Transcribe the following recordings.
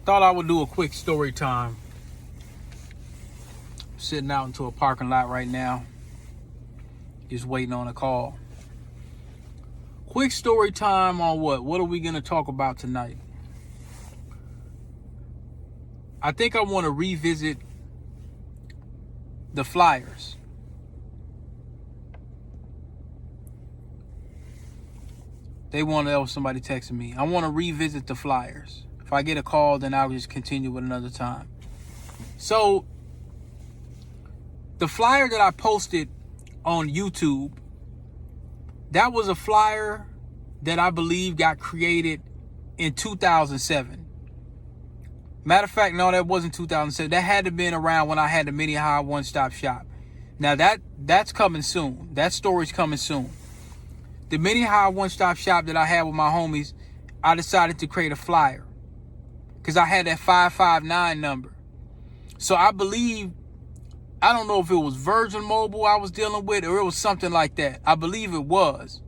Thought I would do a quick story time. Sitting out into a parking lot right now. Just waiting on a call. Quick story time on what? What are we going to talk about tonight? I think I want to revisit the Flyers. Somebody texting me. I want to revisit the Flyers. If I get a call, then I'll just continue with another time. So, the flyer that I posted on YouTube, that was a flyer that I believe got created in 2007. Matter of fact, no, that wasn't 2007. That had to have been around when I had the Mini High one-stop shop. Now, that's coming soon. That story's coming soon. The Mini High one-stop shop that I had with my homies, I decided to create a flyer because I had that 559 number. So I believe, I don't know if it was Virgin Mobile I was dealing with or it was something like that. I believe it was.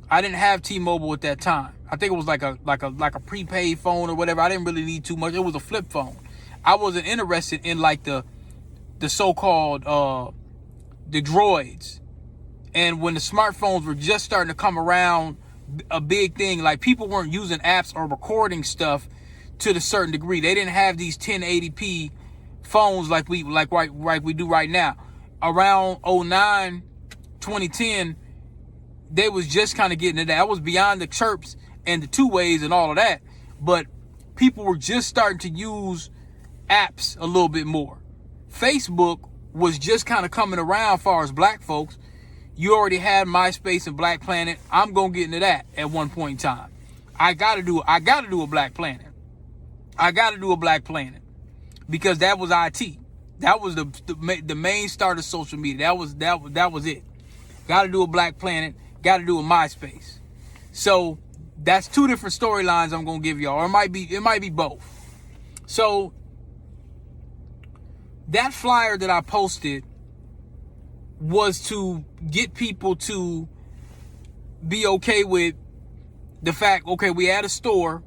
I didn't have T-Mobile at that time. I think it was like a prepaid phone or whatever. I didn't really need too much. It was a flip phone. I wasn't interested in like the so-called the droids. And when the smartphones were just starting to come around, a big thing, like people weren't using apps or recording stuff to the certain degree. They didn't have these 1080p phones like we do right now. Around 09, 2010, they was just kind of getting to that. That was beyond the chirps and the two-ways and all of that. But people were just starting to use apps a little bit more. Facebook was just kind of coming around as far as black folks. You already had MySpace and Black Planet. I'm gonna get into that at one point in time. I gotta do a Black Planet. I gotta do a Black Planet because that was IT. That was the main start of social media. That was it. Gotta do a Black Planet. Gotta do a MySpace. So that's two different storylines I'm gonna give y'all. Or it might be both. So that flyer that I posted was to get people to be okay with the fact, okay, we had a store.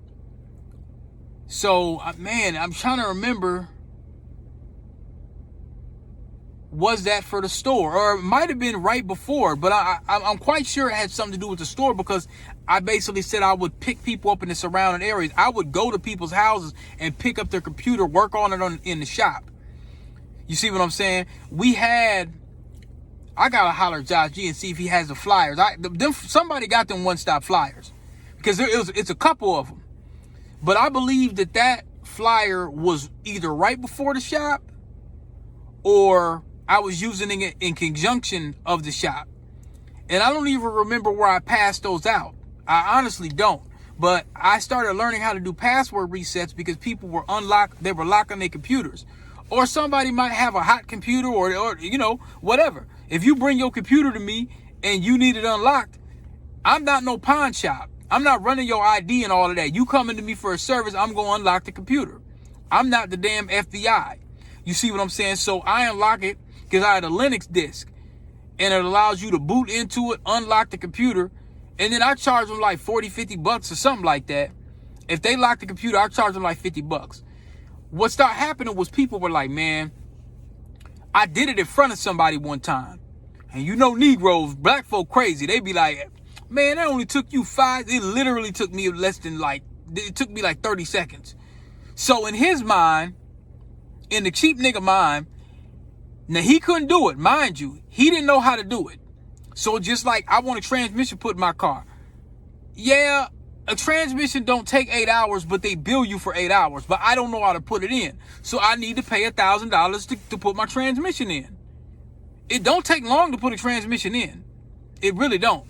So, man, I'm trying to remember, was that for the store? Or it might have been right before, but I'm quite sure it had something to do with the store because I basically said I would pick people up in the surrounding areas. I would go to people's houses and pick up their computer, work on it in the shop. You see what I'm saying? I gotta holler at Josh G and see if he has the flyers. Somebody got them one-stop flyers because it's a couple of them. But I believe that flyer was either right before the shop or I was using it in conjunction of the shop. And I don't even remember where I passed those out. I honestly don't. But I started learning how to do password resets because people were locking their computers. Or somebody might have a hot computer or you know, whatever. If you bring your computer to me and you need it unlocked, I'm not no pawn shop. I'm not running your ID and all of that. You coming to me for a service, I'm going to unlock the computer. I'm not the damn FBI. You see what I'm saying? So I unlock it because I had a Linux disk. And it allows you to boot into it, unlock the computer. And then I charge them like 40, 50 bucks or something like that. If they lock the computer, I charge them like 50 bucks. What started happening was people were like, man, I did it in front of somebody one time. And you know Negroes, black folk crazy. They be like, man, that only took you 5. It literally took me it took me like 30 seconds. So in his mind, in the cheap nigga mind, now he couldn't do it, mind you. He didn't know how to do it. So just like I want a transmission put in my car. Yeah, a transmission don't take 8 hours, but they bill you for 8 hours. But I don't know how to put it in. So I need to pay $1,000 to put my transmission in. It don't take long to put a transmission in. It really don't.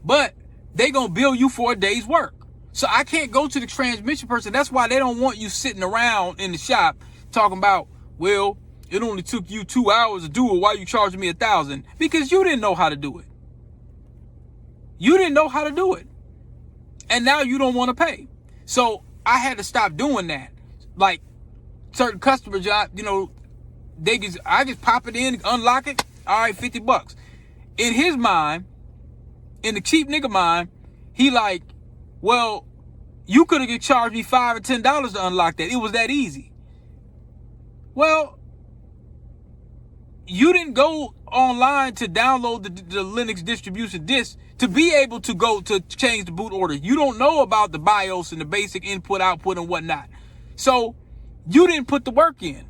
But they gonna bill you for a day's work. So I can't go to the transmission person. That's why they don't want you sitting around in the shop talking about, well, it only took you 2 hours to do it. Why you charging me $1,000? Because you didn't know how to do it. You didn't know how to do it. And now you don't want to pay. So I had to stop doing that. Like certain customers, you know, I just pop it in, unlock it. All right, 50 bucks. In his mind, in the cheap nigga mind, he like, well, You could have charged me $5 or $10 to unlock that. It was that easy. Well, you didn't go online to download the Linux distribution disk to be able to go to change the boot order. You don't know about the BIOS and the basic input, output, and whatnot. So you didn't put the work in.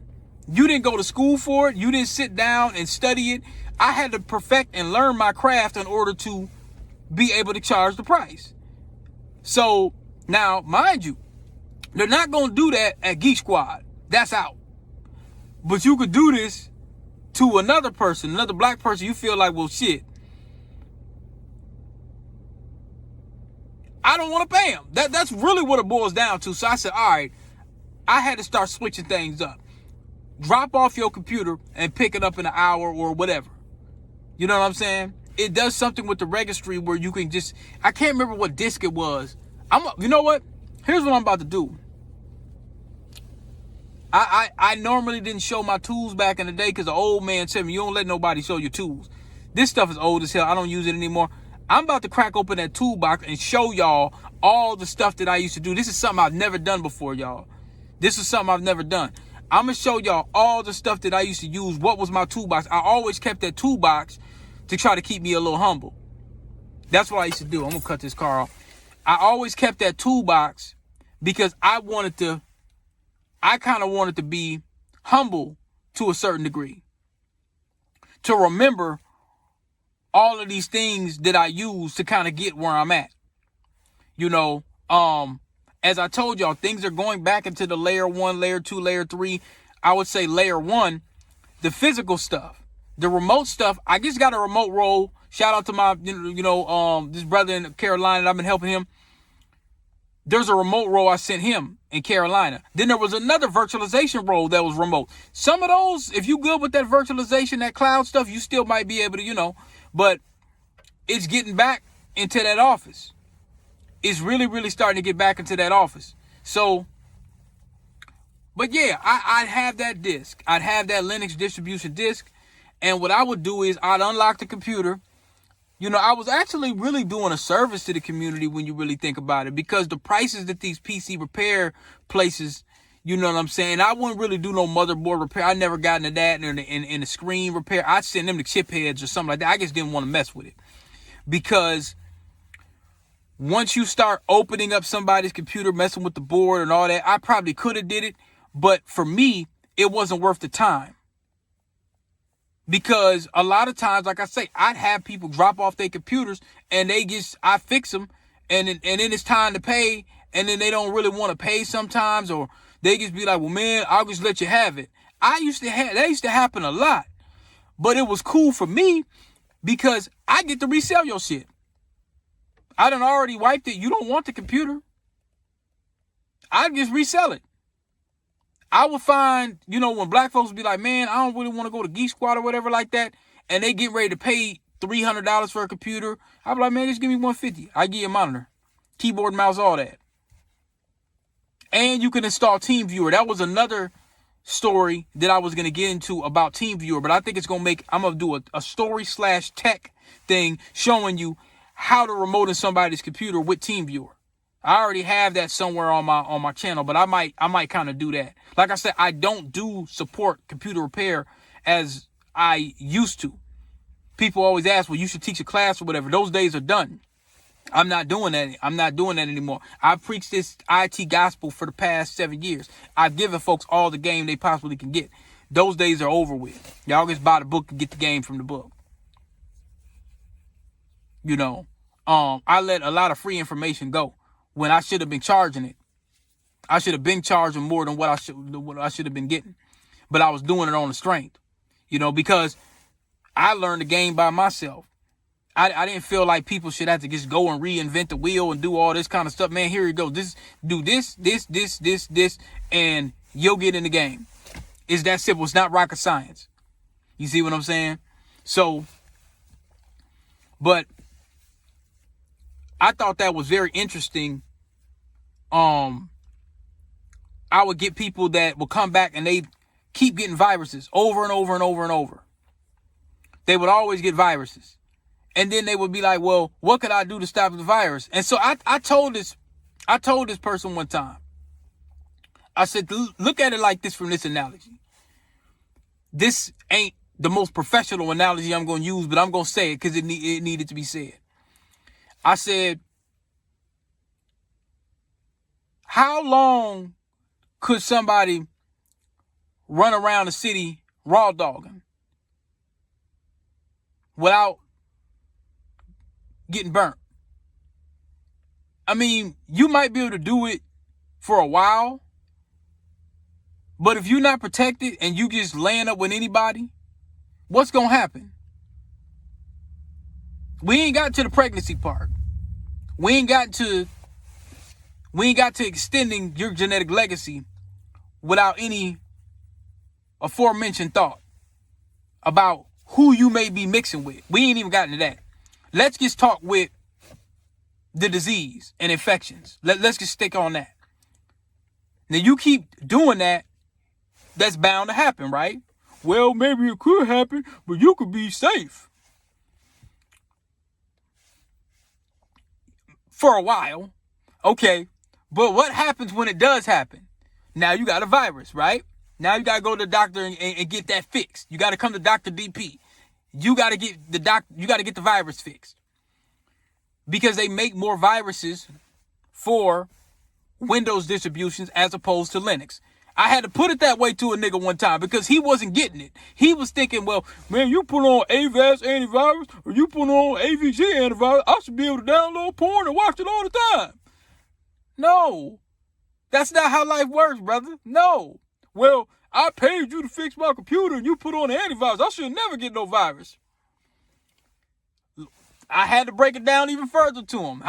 You didn't go to school for it. You didn't sit down and study it. I had to perfect and learn my craft in order to be able to charge the price. So now, mind you, they're not going to do that at Geek Squad. That's out. But you could do this to another person, another black person. You feel like, well, shit, I don't want to pay him. That's really what it boils down to. So I said, all right, I had to start switching things up. Drop off your computer and pick it up in an hour or whatever. You know what I'm saying? It does something with the registry where you can just, I can't remember what disk it was. You know what? Here's what I'm about to do. I normally didn't show my tools back in the day because the old man said me, you don't let nobody show your tools. This stuff is old as hell. I don't use it anymore. I'm about to crack open that toolbox and show y'all all the stuff that I used to do. This is something I've never done before, y'all. This is something I've never done. I'm going to show y'all all the stuff that I used to use. What was my toolbox? I always kept that toolbox to try to keep me a little humble. That's what I used to do. I'm going to cut this car off. I always kept that toolbox because I kind of wanted to be humble to a certain degree. To remember all of these things that I use to kind of get where I'm at. You know, as I told y'all, things are going back into the layer 1, layer 2, layer 3. I would say layer 1, the physical stuff. The remote stuff, I just got a remote role. Shout out to my, this brother in Carolina that I've been helping him. There's a remote role I sent him in Carolina. Then there was another virtualization role that was remote. Some of those, if you good with that virtualization, that cloud stuff, you still might be able to, but it's getting back into that office. It's really, really starting to get back into that office. So, but yeah, I'd have that disk. I'd have that Linux distribution disk. And what I would do is I'd unlock the computer. I was actually really doing a service to the community when you really think about it, because the prices that these PC repair places, you know what I'm saying? I wouldn't really do no motherboard repair. I never got into that in the screen repair. I'd send them to chip heads or something like that. I just didn't want to mess with it, because once you start opening up somebody's computer, messing with the board and all that, I probably could have did it. But for me, it wasn't worth the time. Because a lot of times, like I say, I'd have people drop off their computers and I fix them, and then it's time to pay, and then they don't really want to pay sometimes, or they just be like, well, man, I'll just let you have it. That used to happen a lot, but it was cool for me because I get to resell your shit. I done already wiped it. You don't want the computer. I just resell it. I would find, when black folks be like, man, I don't really want to go to Geek Squad or whatever like that, and they get ready to pay $300 for a computer, I'd be like, man, just give me $150. I give you a monitor, keyboard, mouse, all that. And you can install TeamViewer. That was another story that I was going to get into about TeamViewer, but I think I'm going to do a story/tech thing showing you how to remote in somebody's computer with TeamViewer. I already have that somewhere on my channel, but I might kind of do that. Like I said, I don't do support computer repair as I used to. People always ask, well, you should teach a class or whatever. Those days are done. I'm not doing that. I'm not doing that anymore. I've preached this IT gospel for the past 7 years. I've given folks all the game they possibly can get. Those days are over with. Y'all just buy the book and get the game from the book. I let a lot of free information go when I should have been charging it. I should have been charging more than what I should have been getting. But I was doing it on the strength, because I learned the game by myself. I didn't feel like people should have to just go and reinvent the wheel and do all this kind of stuff. Man, here you go. Do this, and you'll get in the game. It's that simple. It's not rocket science. You see what I'm saying? So, but I thought that was very interesting. I would get people that would come back and they keep getting viruses over and over and over and over. They would always get viruses. And then they would be like, well, what could I do to stop the virus? And so I told this I told this person one time, I said, look at it like this from this analogy. This ain't the most professional analogy I'm going to use, but I'm going to say it because it needed to be said. I said, how long could somebody run around the city raw dogging without getting burnt? I mean, you might be able to do it for a while, but if you're not protected and you just laying up with anybody, what's going to happen? We ain't got to the pregnancy part. We ain't got to extending your genetic legacy without any aforementioned thought about who you may be mixing with. We ain't even gotten to that. Let's just talk with the disease and infections. Let's just stick on that. Now you keep doing that, that's bound to happen, right? Well, maybe it could happen, but you could be safe for a while. Okay, but what happens when it does happen? Now you got a virus, right? Now you got to go to the doctor and get that fixed. You got to come to Dr. DP. You got to get the virus fixed. Because they make more viruses for Windows distributions as opposed to Linux. I had to put it that way to a nigga one time because he wasn't getting it. He was thinking, well, man, you put on AVAS antivirus or you put on AVG antivirus, I should be able to download porn and watch it all the time. No, that's not how life works, brother. No. Well, I paid you to fix my computer and you put on the antivirus. I should never get no virus. I had to break it down even further to him.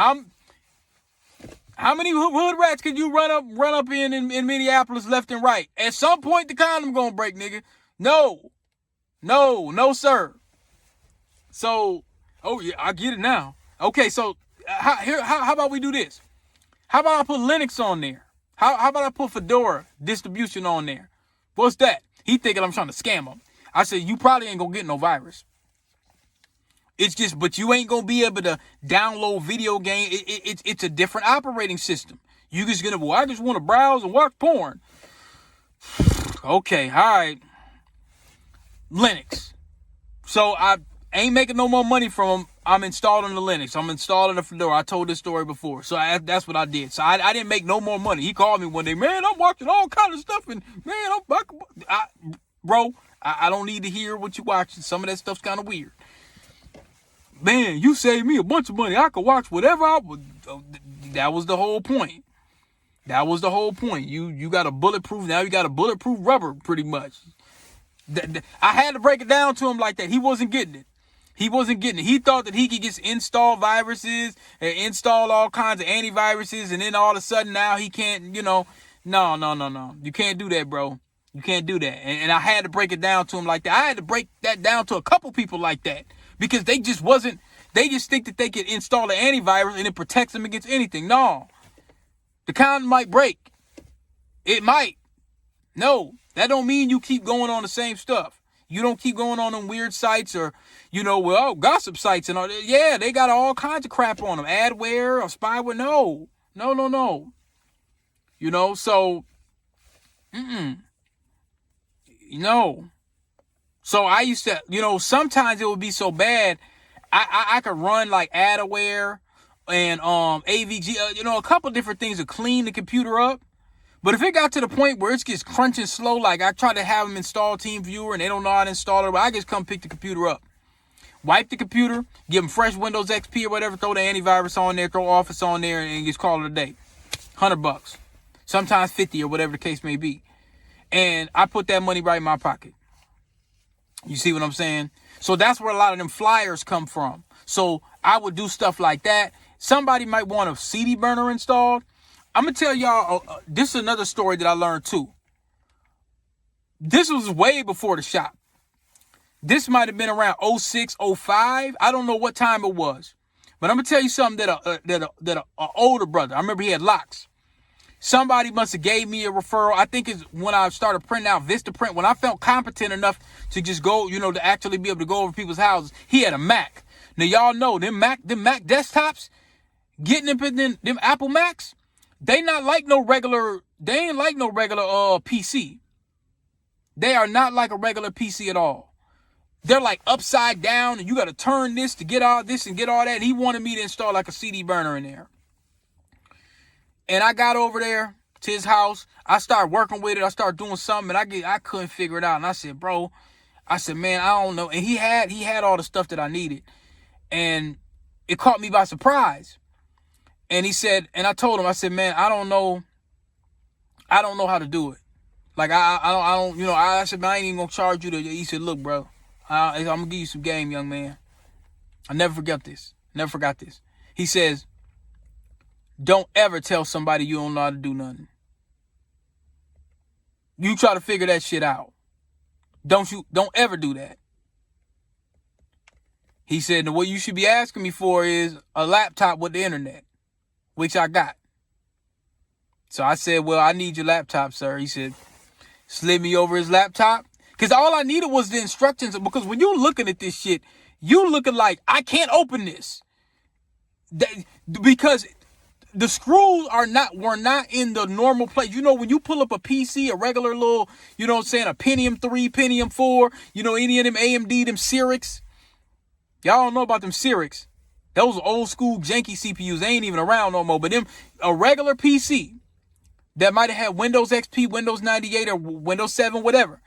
How many hood rats could you run up in Minneapolis left and right? At some point, the condom gonna break, nigga. No, sir. So, oh yeah, I get it now. Okay, so how about we do this? How about I put Linux on there? How about I put Fedora distribution on there? What's that? He thinking I'm trying to scam him. I said, you probably ain't gonna get no virus. It's just, but you ain't gonna be able to download video game. It's a different operating system. You just gonna, well, I just want to browse and watch porn. Okay, all right. Linux. So I ain't making no more money from them. I'm installing the Linux. I'm installing the Fedora. I told this story before. So that's what I did. So I didn't make no more money. He called me one day, man, I'm watching all kind of stuff. And man, bro, I don't need to hear what you're watching. Some of that stuff's kind of weird. Man, you saved me a bunch of money. I could watch whatever I would. That was the whole point. That was the whole point. You got a bulletproof. Now you got a bulletproof rubber, pretty much. I had to break it down to him like that. He wasn't getting it. He thought that he could just install viruses and install all kinds of antiviruses, and then all of a sudden now he can't, No. You can't do that, bro. You can't do that. And I had to break it down to him like that. I had to break that down to a couple people like that because they just think that they could install an antivirus and it protects them against anything. No. The condom might break. It might. No, that don't mean you keep going on the same stuff. You don't keep going on them weird sites or, gossip sites and all that. Yeah, they got all kinds of crap on them. Adware or spyware. No. So, no. So I used to, sometimes it would be so bad, I could run like Adware and AVG, a couple different things to clean the computer up. But if it got to the point where it's just crunching slow, like I try to have them install TeamViewer and they don't know how to install it, I just come pick the computer up. Wipe the computer, give them fresh Windows XP or whatever, throw the antivirus on there, throw Office on there, and just call it a day. $100. Sometimes 50 or whatever the case may be. And I put that money right in my pocket. You see what I'm saying? So that's where a lot of them flyers come from. So I would do stuff like that. Somebody might want a CD burner installed. I'm going to tell y'all, this is another story that I learned too. This was way before the shop. This might have been around 06, 05. I don't know what time it was. But I'm going to tell you something that an older brother, I remember he had locks. Somebody must have gave me a referral. I think it's when I started printing out Vistaprint, when I felt competent enough to just go, to actually be able to go over people's houses. He had a Mac. Now, y'all know them Mac desktops, getting them Apple Macs, They ain't like no regular PC. They are not like a regular PC at all. They're like upside down, and you got to turn this to get all this and get all that. And he wanted me to install like a CD burner in there. And I got over there to his house. I started working with it. I started doing something, and I couldn't figure it out. And I said, bro, man, I don't know. And he had all the stuff that I needed, and it caught me by surprise. And he said, and I told him, I said, man, I don't know how to do it. Like I don't, you know. I said, man, I ain't even gonna charge you to. He said, look, bro, I'm gonna give you some game, young man. I never forgot this. He says, don't ever tell somebody you don't know how to do nothing. You try to figure that shit out. Don't ever do that. He said, what you should be asking me for is a laptop with the internet, which I got. So I said, well, I need your laptop, sir. He said, slid me over his laptop. Because all I needed was the instructions. Because when you're looking at this shit, you looking like, I can't open this. Because the screws were not in the normal place. You know, when you pull up a PC, a regular little, you know what I'm saying, a Pentium 3, Pentium 4, you know, any of them AMD, them Cyrix. Y'all don't know about them Cyrix. Those old school janky CPUs. They ain't even around no more. But them, a regular PC that might have had Windows XP, Windows 98, or Windows 7, whatever.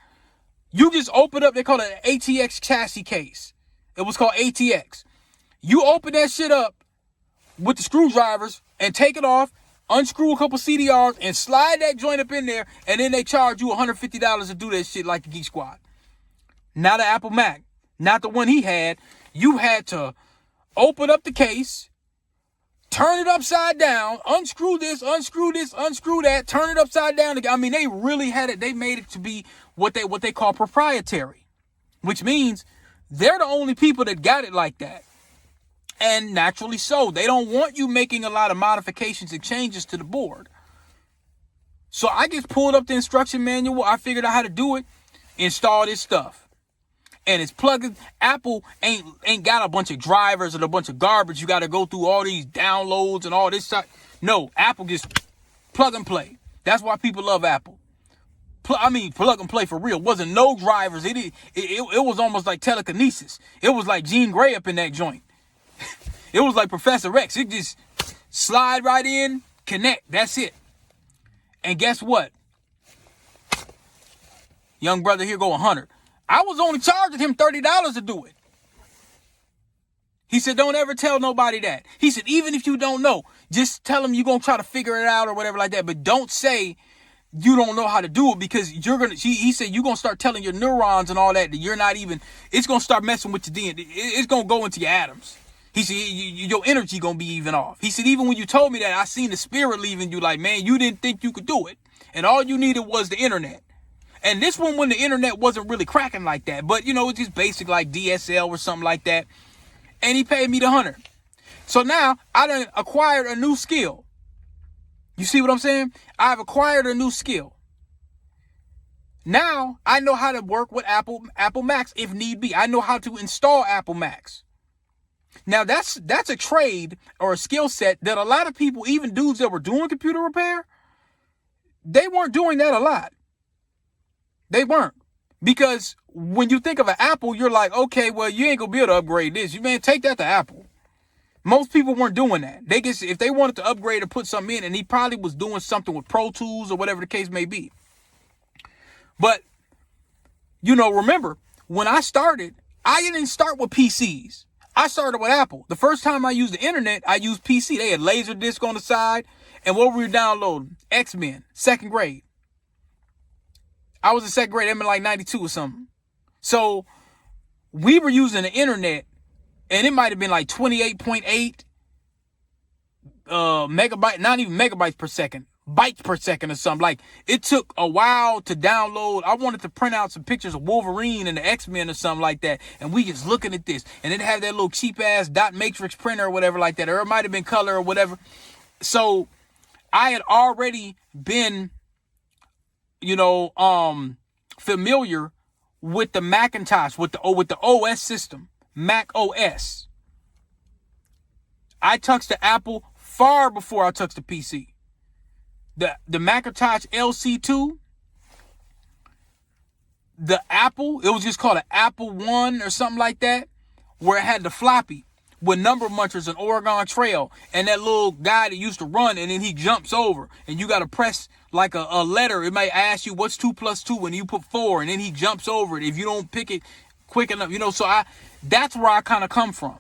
You just open up, they call it an ATX chassis case. It was called ATX. You open that shit up with the screwdrivers and take it off, unscrew a couple CDRs, and slide that joint up in there, and then they charge you $150 to do that shit like the Geek Squad. Not an Apple Mac. Not the one he had. You had to open up the case, turn it upside down, unscrew this, unscrew that, turn it upside down again. I mean, they really had it. They made it to be what they call proprietary, which means they're the only people that got it like that. And naturally so. They don't want you making a lot of modifications and changes to the board. So I just pulled up the instruction manual. I figured out how to do it, install this stuff. And it's plugging. Apple ain't got a bunch of drivers and a bunch of garbage. You got to go through all these downloads and all this stuff. No, Apple just plug and play. That's why people love Apple. Plug and play for real. Wasn't no drivers. It was almost like telekinesis. It was like Jean Grey up in that joint. It was like Professor X. It just slide right in, connect. That's it. And guess what? Young brother here go 100. I was only charging him $30 to do it. He said, don't ever tell nobody that. He said, even if you don't know, just tell them you're going to try to figure it out or whatever like that. But don't say you don't know how to do it, because he said, you're going to start telling your neurons and all that you're not even, it's going to start messing with your DNA. It's going to go into your atoms. He said, your energy going to be even off. He said, even when you told me that, I seen the spirit leaving you, like, man, you didn't think you could do it. And all you needed was the internet. And this one, when the internet wasn't really cracking like that, but, you know, it's just basic like DSL or something like that. And he paid me the 100. So now I done acquired a new skill. You see what I'm saying? I've acquired a new skill. Now I know how to work with Apple Macs if need be. I know how to install Apple Macs. Now that's a trade or a skill set that a lot of people, even dudes that were doing computer repair, they weren't doing that a lot. They weren't. Because when you think of an Apple, you're like, okay, well, you ain't gonna be able to upgrade this. You man, take that to Apple. Most people weren't doing that. They just, if they wanted to upgrade or put something in, and he probably was doing something with Pro Tools or whatever the case may be. But, you know, remember, when I started, I didn't start with PCs. I started with Apple. The first time I used the internet, I used PC. They had Laserdisc on the side. And what were we downloading? X-Men, second grade. I was in second grade. I'm in like 92 or something. So we were using the internet, and it might have been like 28.8 megabyte, not even megabytes per second, bytes per second or something. Like, it took a while to download. I wanted to print out some pictures of Wolverine and the X-Men or something like that. And we just looking at this, and it had that little cheap ass dot matrix printer or whatever like that. Or it might have been color or whatever. So I had already been, you know, familiar with the Macintosh, with the OS system, Mac OS. I touched the Apple far before I touched the PC. The Macintosh LC2, the Apple, it was just called an Apple One or something like that, where it had the floppy with number munchers and Oregon Trail, and that little guy that used to run, and then he jumps over, and you got to press like a letter. It might ask you what's 2 + 2, and you put 4, and then he jumps over it if you don't pick it quick enough, so that's where I kind of come from.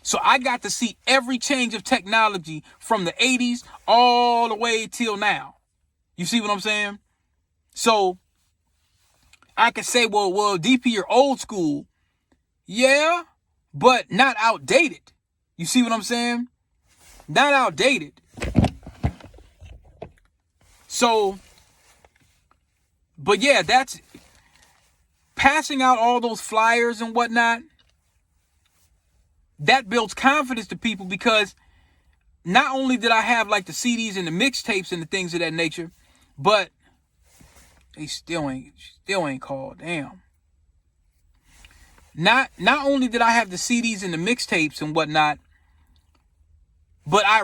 So I got to see every change of technology from the 80s all the way till now. You see what I'm saying? So I could say, well, DP, you're old school. Yeah, but not outdated. You see what I'm saying? Not outdated. So, but yeah, that's passing out all those flyers and whatnot. That builds confidence to people, because not only did I have like the CDs and the mixtapes and the things of that nature, but they still ain't called. Damn. Not only did I have the CDs and the mixtapes and whatnot, but I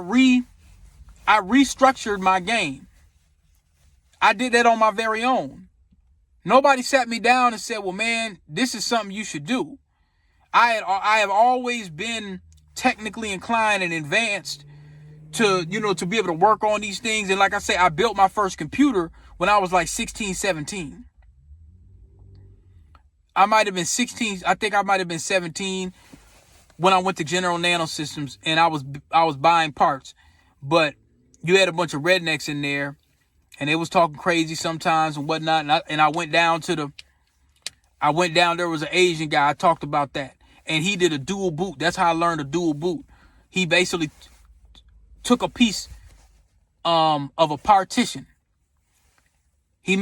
restructured my game. I did that on my very own. Nobody sat me down and said, well, man, this is something you should do. I have always been technically inclined and advanced to be able to work on these things. And like I say, I built my first computer when I was like 16, 17. I might have been 16. I think I might have been 17 when I went to General Nano Systems, and I was buying parts. But you had a bunch of rednecks in there, and they was talking crazy sometimes and whatnot. And I went down, there was an Asian guy. I talked about that. And he did a dual boot. That's how I learned a dual boot. He basically took a piece of a partition. He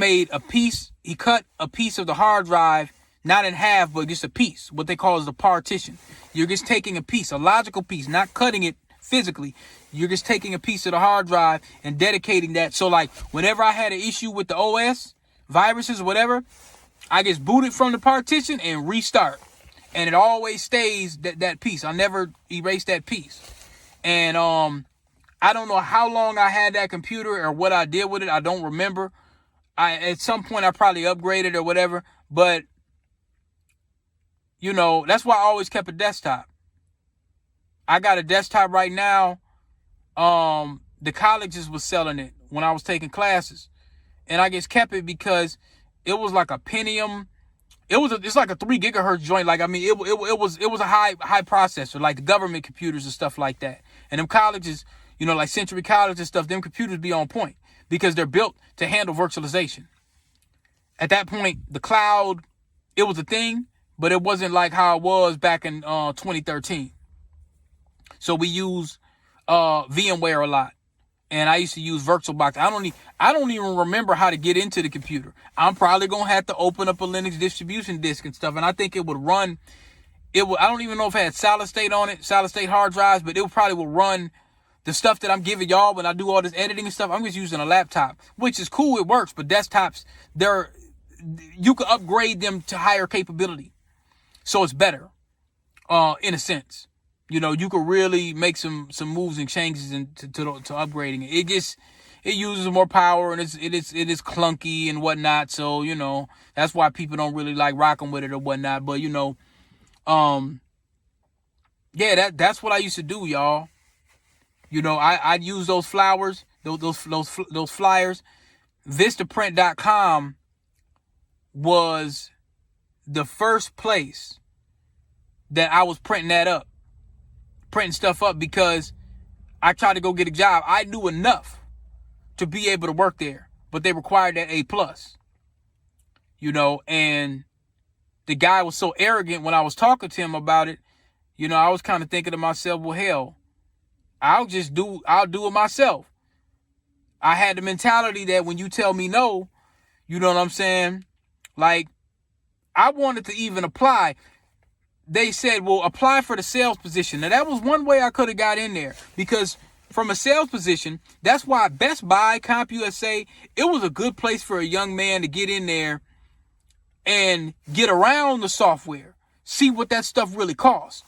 cut a piece of the hard drive, not in half, but just a piece. What they call is the partition. You're just taking a piece, a logical piece, not cutting it physically. You're just taking a piece of the hard drive and dedicating that. So like whenever I had an issue with the OS, viruses or whatever, I just boot it from the partition and restart. And it always stays that piece. I never erase that piece. And I don't know how long I had that computer or what I did with it. I don't remember. At some point I probably upgraded or whatever. But, that's why I always kept a desktop. I got a desktop right now. The colleges was selling it when I was taking classes. And I just kept it because it was like a Pentium. It's like a 3 gigahertz joint. Like, I mean, it was a high processor, like the government computers and stuff like that. And them colleges, like Century College and stuff, them computers be on point because they're built to handle virtualization. At that point, the cloud, it was a thing, but it wasn't like how it was back in 2013. So we use VMware a lot. And I used to use VirtualBox. I don't even remember how to get into the computer. I'm probably going to have to open up a Linux distribution disk and stuff. And I think it would run. I don't even know if it had solid state on it, solid state hard drives, but it probably will run the stuff that I'm giving y'all when I do all this editing and stuff. I'm just using a laptop, which is cool. It works. But desktops, you can upgrade them to higher capability. So it's better, in a sense. You could really make some moves and changes to upgrading it. It uses more power, and it is clunky and whatnot. So, that's why people don't really like rocking with it or whatnot. But, that's what I used to do, y'all. I'd use those flowers, those flyers. Vistaprint.com was the first place that I was printing stuff up because I tried to go get a job. I knew enough to be able to work there, but they required that A+. And the guy was so arrogant when I was talking to him about it. I was kind of thinking to myself, well, hell, I'll do it myself. I had the mentality that when you tell me no, you know what I'm saying? Like, I wanted to even apply. They said, well, apply for the sales position. Now, that was one way I could have got in there, because from a sales position, that's why Best Buy, CompUSA, it was a good place for a young man to get in there and get around the software, see what that stuff really costs.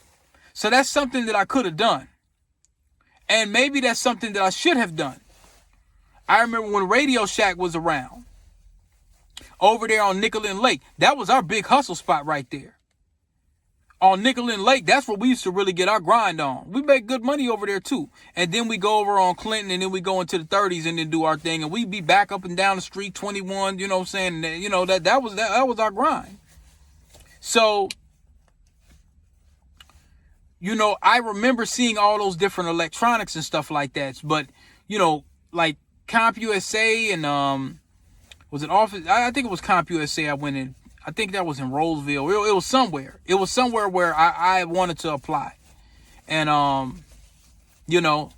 So that's something that I could have done. And maybe that's something that I should have done. I remember when Radio Shack was around over there on Nicolin Lake. That was our big hustle spot right there. On Nicolin Lake, that's where we used to really get our grind on. We make good money over there too. And then we go over on Clinton, and then we go into the 30s and then do our thing. And we be back up and down the street, 21, you know what I'm saying? And, you know, that was our grind. So, you know, I remember seeing all those different electronics and stuff like that. But, you know, like CompUSA and was it Office? I think it was CompUSA I went in. I think that was in Roseville. It was somewhere. It was somewhere where I wanted to apply. And, you know,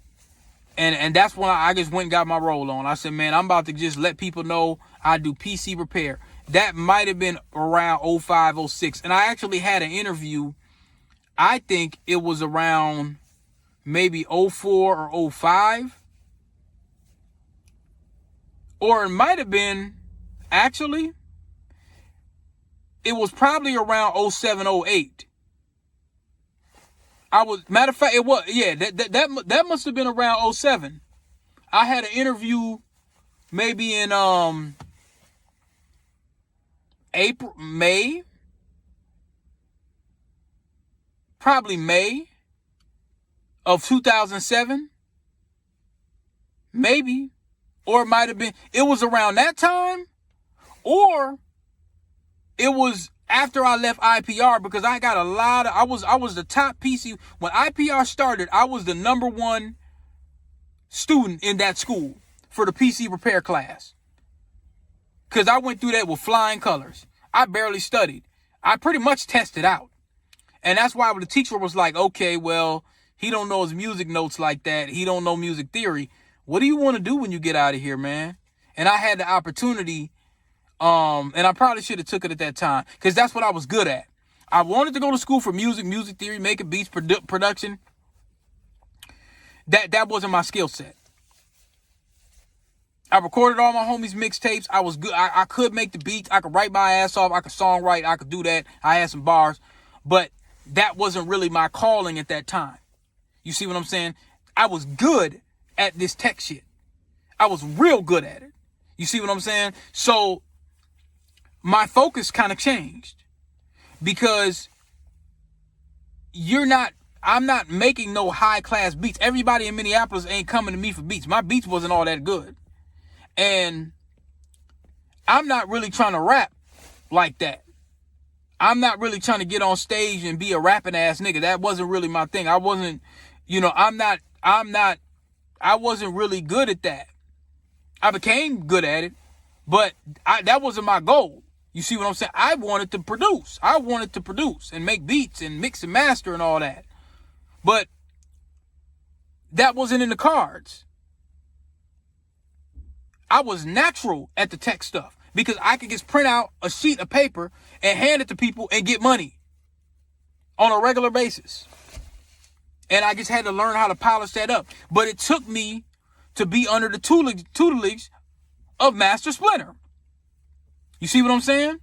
and that's when I just went and got my roll on. I said, man, I'm about to just let people know I do PC repair. That might have been around 05, 06. And I actually had an interview. I think it was around maybe 04 or 05. Or it might have been, actually, it was probably around 07, 08. Matter of fact, it was, yeah, that must have been around 07. I had an interview maybe in May of 2007. Maybe. Or it might have been, it was around that time, or it was after I left IPR, because I got a lot of, I was the top PC. When IPR started, I was the #1 student in that school for the PC repair class. Because I went through that with flying colors. I barely studied. I pretty much tested out. And that's why the teacher was like, okay, well, he don't know his music notes like that. He don't know music theory. What do you want to do when you get out of here, man? And I had the opportunity. And I probably should have took it at that time, because that's what I was good at. I wanted to go to school for music theory, making beats, production. That wasn't my skill set. I recorded all my homies' mixtapes. I was good. I could make the beats. I could write my ass off. I could songwrite. I could do that. I had some bars, but that wasn't really my calling at that time. You see what I'm saying? I was good at this tech shit. I was real good at it. You see what I'm saying? So my focus kind of changed, because I'm not making no high class beats. Everybody in Minneapolis ain't coming to me for beats. My beats wasn't all that good. And I'm not really trying to rap like that. I'm not really trying to get on stage and be a rapping ass nigga. That wasn't really my thing. I wasn't, you know, I wasn't really good at that. I became good at it, but that wasn't my goal. You see what I'm saying? I wanted to produce. I wanted to produce and make beats and mix and master and all that. But that wasn't in the cards. I was natural at the tech stuff, because I could just print out a sheet of paper and hand it to people and get money on a regular basis. And I just had to learn how to polish that up. But it took me to be under the tutelage of Master Splinter. You see what I'm saying?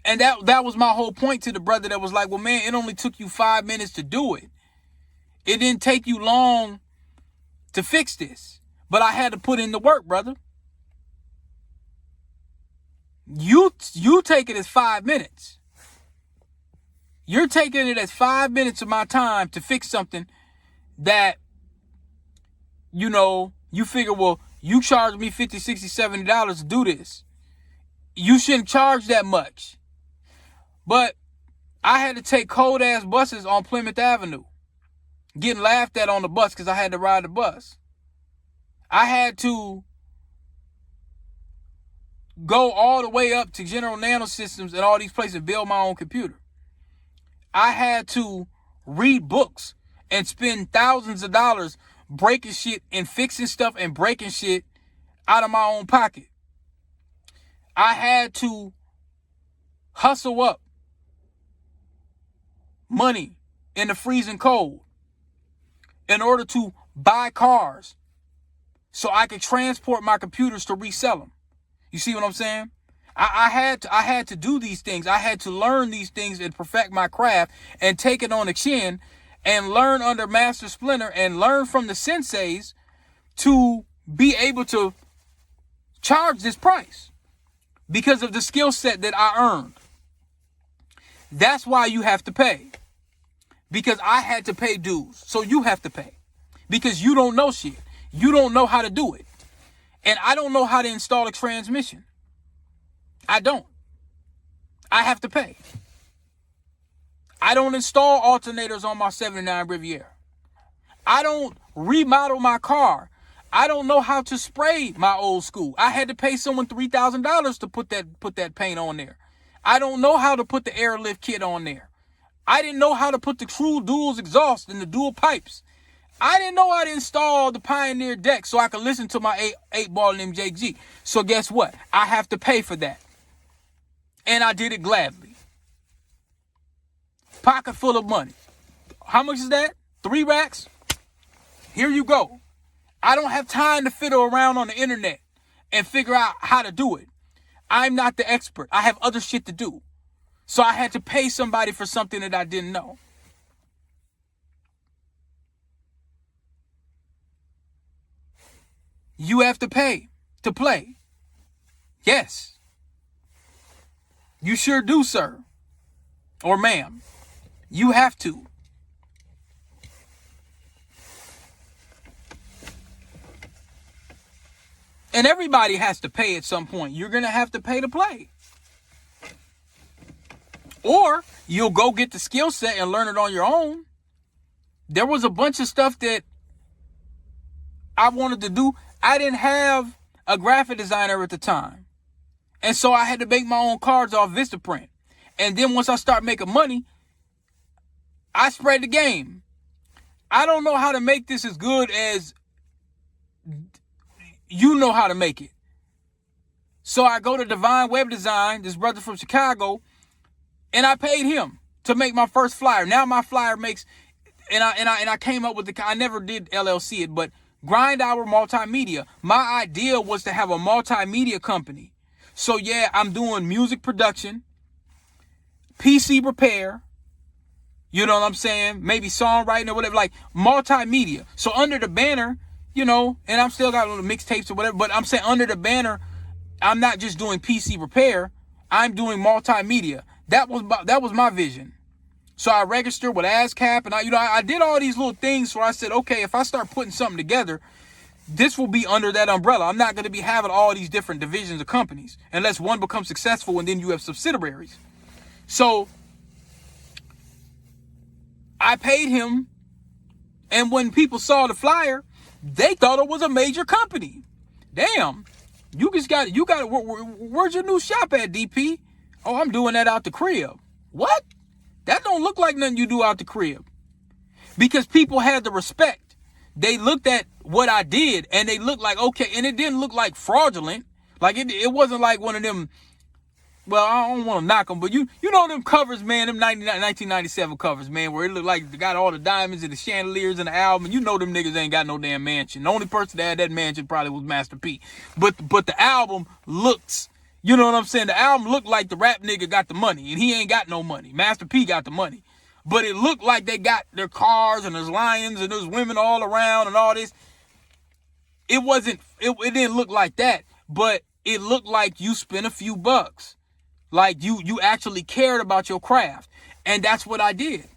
And that was my whole point to the brother that was like, well, man, it only took you 5 minutes to do it. It didn't take you long to fix this. But I had to put in the work, brother. You take it as 5 minutes. You're taking it as 5 minutes of my time to fix something that, you know, you figure, well, you charge me $50, $60, $70 to do this. You shouldn't charge that much. But I had to take cold ass buses on Plymouth Avenue, getting laughed at on the bus because I had to ride the bus. I had to go all the way up to General Nanosystems and all these places and build my own computer. I had to read books and spend thousands of dollars breaking shit and fixing stuff and breaking shit out of my own pocket. I had to hustle up money in the freezing cold in order to buy cars so I could transport my computers to resell them. You see what I'm saying? I had to do these things. I had to learn these things and perfect my craft and take it on the chin and learn under Master Splinter and learn from the senseis to be able to charge this price because of the skill set that I earned. That's why you have to pay. Because I had to pay dues. So you have to pay. Because you don't know shit. You don't know how to do it. And I don't know how to install a transmission. I don't. I have to pay. I don't install alternators on my 79 Riviera. I don't remodel my car. I don't know how to spray my old school. I had to pay someone $3,000 to put that paint on there. I don't know how to put the airlift kit on there. I didn't know how to put the true dual exhaust in the dual pipes. I didn't know how to install the Pioneer deck so I could listen to my 8-ball MJG. So guess what? I have to pay for that. And I did it gladly. Pocket full of money. How much is that? 3 racks? Here you go. I don't have time to fiddle around on the internet and figure out how to do it. I'm not the expert. I have other shit to do. So I had to pay somebody for something that I didn't know. You have to pay to play. Yes. You sure do, sir. Or ma'am. You have to. And everybody has to pay at some point. You're going to have to pay to play. Or you'll go get the skill set and learn it on your own. There was a bunch of stuff that I wanted to do. I didn't have a graphic designer at the time. And so I had to make my own cards off Vistaprint. And then once I start making money, I spread the game. I don't know how to make this as good as you know how to make it. So I go to Divine Web Design, this brother from Chicago, and I paid him to make my first flyer. Now my flyer makes, and I came up with I never did LLC it, but Grind Hour Multimedia. My idea was to have a multimedia company. So yeah, I'm doing music production, PC repair, you know what I'm saying? Maybe songwriting or whatever, like multimedia. So under the banner, you know, and I'm still got little mixtapes or whatever, but I'm saying under the banner, I'm not just doing PC repair, I'm doing multimedia. That was my vision. So I registered with ASCAP, and I did all these little things where I said, okay, if I start putting something together, this will be under that umbrella. I'm not going to be having all these different divisions of companies unless one becomes successful and then you have subsidiaries. So I paid him, and when people saw the flyer, they thought it was a major company. Damn, where's your new shop at, DP? Oh, I'm doing that out the crib. What? That don't look like nothing you do out the crib. Because people had the respect. They looked at what I did and they looked like, okay, and it didn't look like fraudulent. Like it wasn't like one of them, well, I don't want to knock them, but you know them covers, man, them 1997 covers, man, where it looked like they got all the diamonds and the chandeliers in the album, and you know them niggas ain't got no damn mansion. The only person that had that mansion probably was Master P. But the album looks, you know what I'm saying? The album looked like the rap nigga got the money, and he ain't got no money. Master P got the money. But it looked like they got their cars, and there's lions, and there's women all around, and all this. It didn't look like that, but it looked like you spent a few bucks. Like you actually cared about your craft. And that's what I did.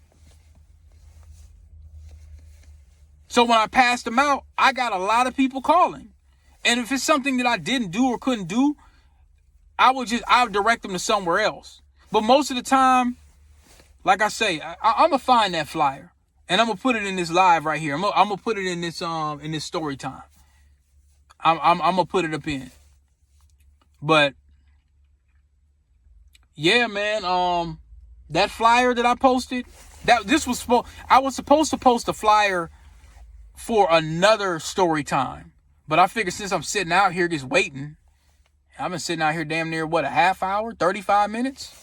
So when I passed them out, I got a lot of people calling. And if it's something that I didn't do or couldn't do, I would direct them to somewhere else. But most of the time, like I say, I'm gonna find that flyer and I'm gonna put it in this live right here. I'm gonna put it in this story time. I'm gonna put it up in. But yeah, man, that flyer that I posted, I was supposed to post a flyer for another story time. But I figured since I'm sitting out here just waiting, I've been sitting out here damn near, a half hour, 35 minutes?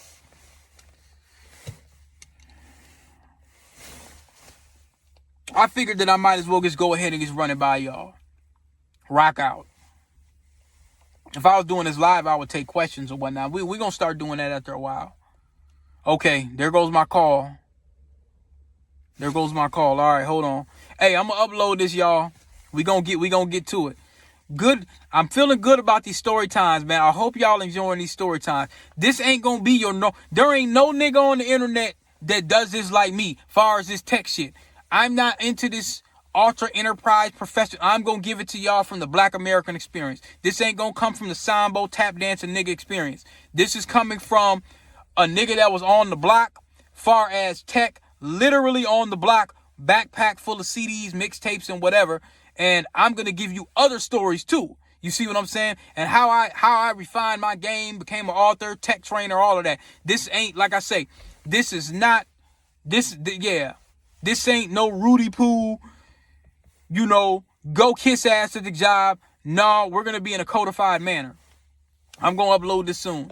I figured that I might as well just go ahead and just run it by y'all. Rock out. If I was doing this live, I would take questions or whatnot. We're going to start doing that after a while. Okay, there goes my call. All right, hold on. Hey, I'm going to upload this, y'all. We gonna get to it. Good. I'm feeling good about these story times, man. I hope y'all enjoying these story times. This ain't gonna be your no. There ain't no nigga on the internet that does this like me. Far as this tech shit, I'm not into this ultra enterprise professional. I'm gonna give it to y'all from the Black American experience. This ain't gonna come from the Sambo tap dancing nigga experience. This is coming from a nigga that was on the block. Far as tech, literally on the block, backpack full of CDs, mixtapes, and whatever. And I'm gonna give you other stories too. You see what I'm saying? And how I refined my game, became an author, tech trainer, all of that. This ain't, like I say, this is not this. Yeah, this ain't no Rudy Poo. You know, go kiss ass at the job. No, we're gonna be in a codified manner. I'm gonna upload this soon.